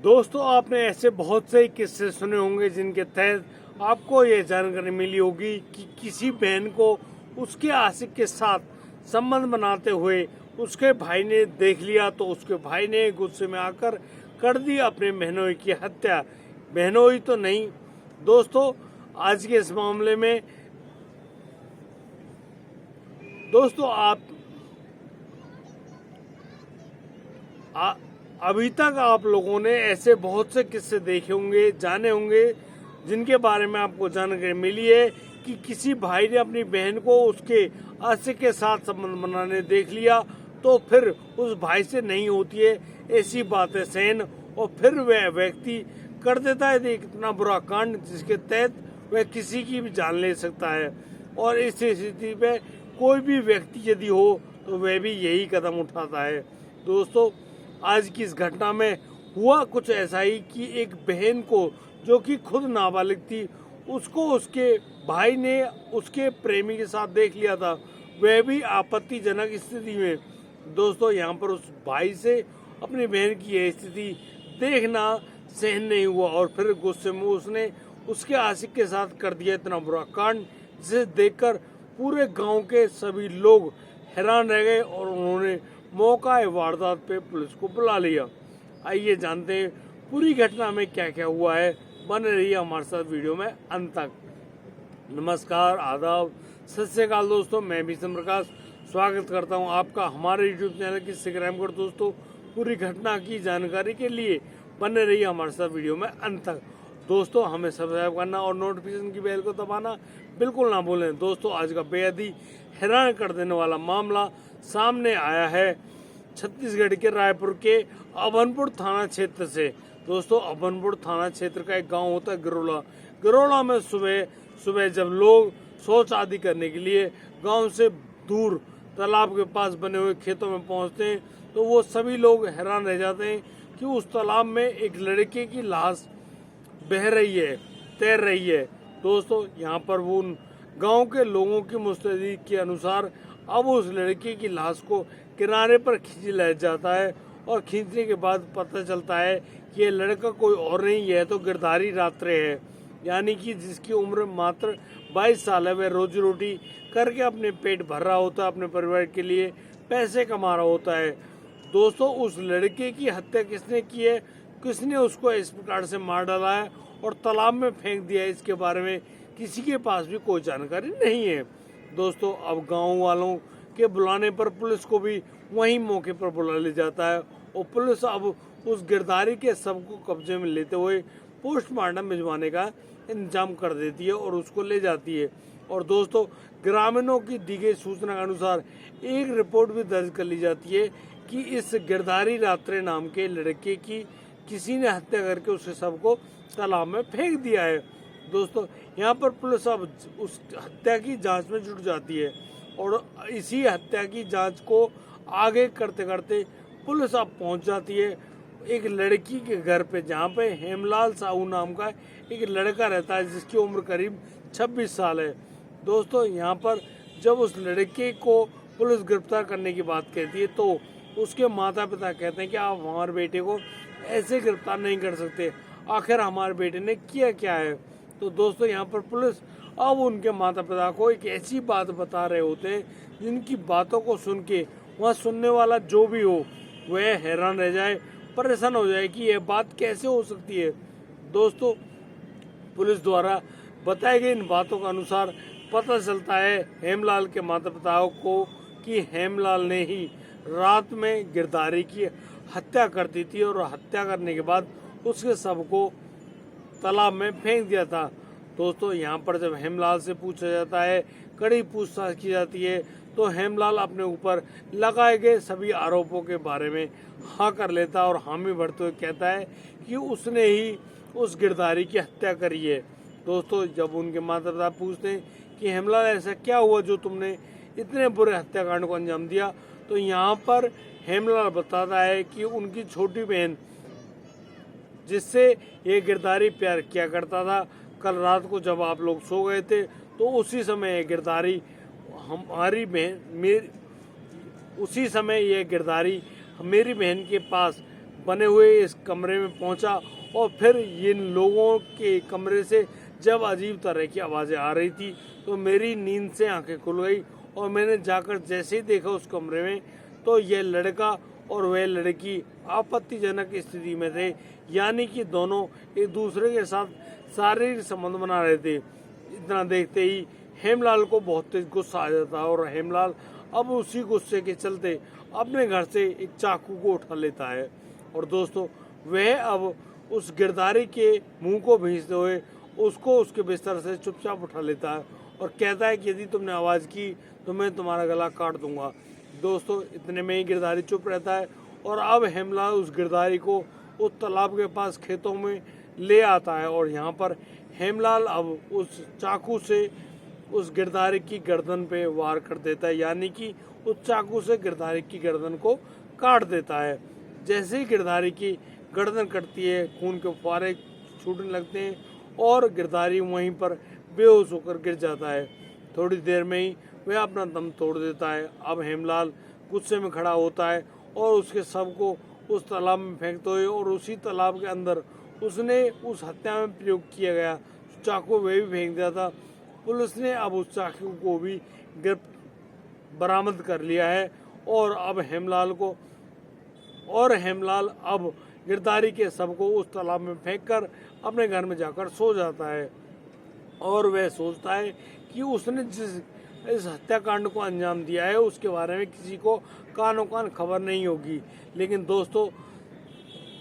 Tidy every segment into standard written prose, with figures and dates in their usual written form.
दोस्तों, आपने ऐसे बहुत से किस्से सुने होंगे जिनके तहत आपको ये जानकारी मिली होगी कि किसी बहन को उसके आशिक के साथ संबंध बनाते हुए उसके भाई ने देख लिया तो उसके भाई ने गुस्से में आकर कर दी अपने बहनोई की हत्या। बहनोई तो नहीं दोस्तों, आज के इस मामले में दोस्तों अभी तक आप लोगों ने ऐसे बहुत से किस्से देखे होंगे, जाने होंगे, जिनके बारे में आपको जानकारी मिली है कि किसी भाई ने अपनी बहन को उसके आशिक के साथ संबंध बनाने देख लिया तो फिर उस भाई से नहीं होती है ऐसी बातें सहन, और फिर वह व्यक्ति कर देता है एक इतना बुरा कांड जिसके तहत वह किसी की भी जान ले सकता है। और इस स्थिति में कोई भी व्यक्ति यदि हो तो वह भी यही कदम उठाता है। दोस्तों, आज की इस घटना में हुआ कुछ ऐसा ही कि एक बहन को जो कि खुद नाबालिग थी, उसको उसके भाई ने उसके प्रेमी के साथ देख लिया था, वह भी आपत्तिजनक स्थिति में। दोस्तों, यहाँ पर उस भाई से अपनी बहन की यह स्थिति देखना सहन नहीं हुआ और फिर गुस्से में उसने उसके आशिक के साथ कर दिया इतना बुरा कांड, जिसे देखकर पूरे गांव के सभी लोग हैरान रह गए और उन्होंने मौका वारदात पे पुलिस को बुला लिया। आइए जानते हैं पूरी घटना में क्या क्या हुआ है। बने रहिए हमारे साथ वीडियो में अंत तक। नमस्कार, आदाब, सत श्री अकाल दोस्तों, मैं भीषम प्रकाश स्वागत करता हूं आपका हमारे यूट्यूब चैनल की सब्सक्राइब कर। दोस्तों, पूरी घटना की जानकारी के लिए बने रहिए हमारे साथ वीडियो में अंत तक। दोस्तों, हमें सब्सक्राइब करना और नोटिफिकेशन की बेल को दबाना बिल्कुल ना भूलें। दोस्तों, आज का बेहद ही हैरान कर देने वाला मामला सामने आया है छत्तीसगढ़ के रायपुर के अभनपुर थाना क्षेत्र से। दोस्तों, अभनपुर थाना क्षेत्र का एक गांव होता है गिरोला। गिरोला में सुबह सुबह जब लोग शौच आदि करने के लिए गांव से दूर तालाब के पास बने हुए खेतों में पहुंचते हैं तो वो सभी लोग हैरान रह जाते हैं कि उस तालाब में एक लड़के की लाश बह रही है, तैर रही है। दोस्तों, यहाँ पर वो गांव के लोगों की मुस्तैदी के अनुसार अब उस लड़के की लाश को किनारे पर खींच लिया जाता है और खींचने के बाद पता चलता है कि ये लड़का कोई और नहीं है तो गिरधारी रात्रे है, यानी कि जिसकी उम्र मात्र 22 साल है। वह रोजी रोटी करके अपने पेट भर रहा होता है, अपने परिवार के लिए पैसे कमा रहा होता है। दोस्तों, उस लड़के की हत्या किसने की है, किसने उसको इस प्रकार से मार डाला है और तालाब में फेंक दिया है, इसके बारे में किसी के पास भी कोई जानकारी नहीं है। दोस्तों, अब गांव वालों के बुलाने पर पुलिस को भी वहीं मौके पर बुला लिया जाता है और पुलिस अब उस गिरधारी के शव को कब्जे में लेते हुए पोस्टमार्टम भिजवाने का इंतजाम कर देती है और उसको ले जाती है। और दोस्तों, ग्रामीणों की दी गई सूचना के अनुसार एक रिपोर्ट भी दर्ज कर ली जाती है कि इस गिरधारी रात्रे नाम के लड़के की किसी ने हत्या करके उसके शव को तालाब में फेंक दिया है। दोस्तों, यहाँ पर पुलिस अब उस हत्या की जांच में जुट जाती है और इसी हत्या की जांच को आगे करते करते पुलिस अब पहुंच जाती है एक लड़की के घर पे, जहाँ पे हेमलाल साहू नाम का एक लड़का रहता है जिसकी उम्र करीब 26 साल है। दोस्तों, यहाँ पर जब उस लड़के को पुलिस गिरफ्तार करने की बात कहती है तो उसके माता पिता कहते हैं कि आप हमारे बेटे को ऐसे गिरफ्तार नहीं कर सकते, आखिर हमारे बेटे ने किया क्या है। तो दोस्तों, यहाँ पर पुलिस अब उनके माता पिता को एक ऐसी बात बता रहे होते हैं जिनकी बातों को सुन के वहाँ सुनने वाला जो भी हो वह हैरान रह जाए, परेशान हो जाए कि यह बात कैसे हो सकती है। दोस्तों, पुलिस द्वारा बताई गई इन बातों के अनुसार पता चलता है हेमलाल के माता पिताओं को कि हेमलाल ने ही रात में गिरधारी की हत्या कर दी थी और हत्या करने के बाद उसके शव को तालाब में फेंक दिया था। दोस्तों, यहाँ पर जब हेमलाल से पूछा जाता है, कड़ी पूछताछ की जाती है, तो हेमलाल अपने ऊपर लगाए गए सभी आरोपों के बारे में हाँ कर लेता है और हामी भरते हुए कहता है कि उसने ही उस गिरधारी की हत्या करी है। दोस्तों, जब उनके माता पिता पूछते हैं कि हेमलाल ऐसा क्या हुआ जो तुमने इतने बुरे हत्याकांड को अंजाम दिया, तो यहाँ पर हेमलाल बताता है कि उनकी छोटी बहन जिससे ये गिरधारी प्यार किया करता था, कल रात को जब आप लोग सो गए थे तो उसी समय ये गिरधारी हमारी बहन उसी समय ये गिरधारी मेरी बहन के पास बने हुए इस कमरे में पहुंचा और फिर इन लोगों के कमरे से जब अजीब तरह की आवाज़ें आ रही थी तो मेरी नींद से आंखें खुल गई और मैंने जाकर जैसे ही देखा उस कमरे में तो यह लड़का और वह लड़की आपत्तिजनक स्थिति में थे, यानी कि दोनों एक दूसरे के साथ शारीरिक संबंध बना रहे थे। इतना देखते ही हेमलाल को बहुत तेज गुस्सा आ जाता है और हेमलाल अब उसी गुस्से के चलते अपने घर से एक चाकू को उठा लेता है और दोस्तों वह अब उस गिरदारी के मुंह को भींचते हुए उसको उसके बिस्तर से चुपचाप उठा लेता है और कहता है कि यदि तुमने आवाज़ की तो मैं तुम्हारा गला काट दूंगा। दोस्तों इतने में ही गिरधारी चुप रहता है और अब हेमलाल उस गिरधारी को उस तालाब के पास खेतों में ले आता है और यहाँ पर हेमलाल अब उस चाकू से उस गिरधारी की गर्दन पे वार कर देता है, यानी कि उस चाकू से गिरधारी की गर्दन को काट देता है। जैसे ही गिरधारी की गर्दन कटती है खून के फुहारे छूटने लगते हैं और गिरधारी वहीं पर बेहोश होकर गिर जाता है। थोड़ी देर में ही वह अपना दम तोड़ देता है। अब हेमलाल गुस्से में खड़ा होता है और उसके शव को उस तालाब में फेंकते हुए और उसी तालाब के अंदर उसने उस हत्या में प्रयोग किया गया चाकू वह भी फेंक दिया था। पुलिस ने अब उस चाकू को भी बरामद कर लिया है और अब हेमलाल अब गिरधारी के शव को उस तालाब में फेंककर अपने घर में जाकर सो जाता है और वह सोचता है कि उसने जिस इस हत्याकांड को अंजाम दिया है उसके बारे में किसी को कानो कान खबर नहीं होगी। लेकिन दोस्तों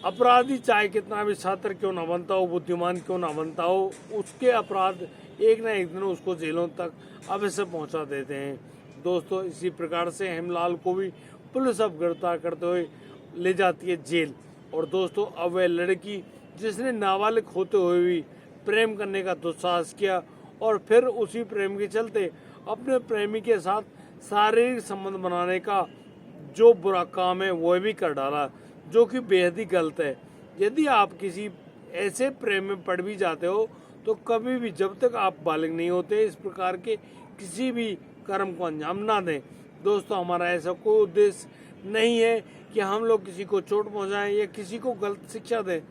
अपराधी चाहे कितना भी छात्र क्यों ना बनता हो, बुद्धिमान क्यों ना बनता हो, उसके अपराध एक ना एक दिन उसको जेलों तक अवश्य पहुंचा देते हैं। दोस्तों इसी प्रकार से हेमलाल को भी पुलिस अब गिरफ्तार करते हुए ले जाती है जेल। और दोस्तों अब वह लड़की जिसने नाबालिग होते हुए भी प्रेम करने का दुस्साहस किया और फिर उसी प्रेम के चलते अपने प्रेमी के साथ शारीरिक संबंध बनाने का जो बुरा काम है वह भी कर डाला, जो कि बेहद ही गलत है। यदि आप किसी ऐसे प्रेम में पड़ भी जाते हो तो कभी भी जब तक आप बालिग नहीं होते इस प्रकार के किसी भी कर्म को अंजाम ना दें। दोस्तों हमारा ऐसा कोई उद्देश्य नहीं है कि हम लोग किसी को चोट पहुंचाएं या किसी को गलत शिक्षा दें।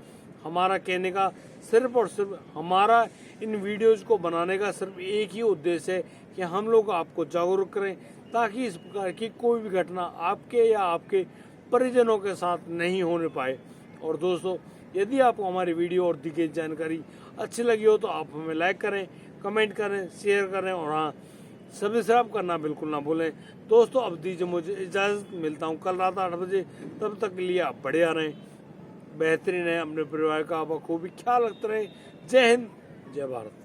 हमारा कहने का सिर्फ और सिर्फ हमारा इन वीडियोज़ को बनाने का सिर्फ एक ही उद्देश्य है कि हम लोग आपको जागरूक करें ताकि इस प्रकार की कोई भी घटना आपके या आपके परिजनों के साथ नहीं होने पाए। और दोस्तों यदि आपको हमारी वीडियो और दी गई जानकारी अच्छी लगी हो तो आप हमें लाइक करें, कमेंट करें, शेयर करें और हाँ सब्सक्राइब करना बिल्कुल ना भूलें। दोस्तों अब दीजिए मुझे इजाज़त, मिलता हूँ कल रात 8 बजे। तब तक के लिए आप बढ़िया रहें, बेहतरीन है, अपने परिवार का बखूबी ख्याल रखते रहें। जय हिंद, जय भारत।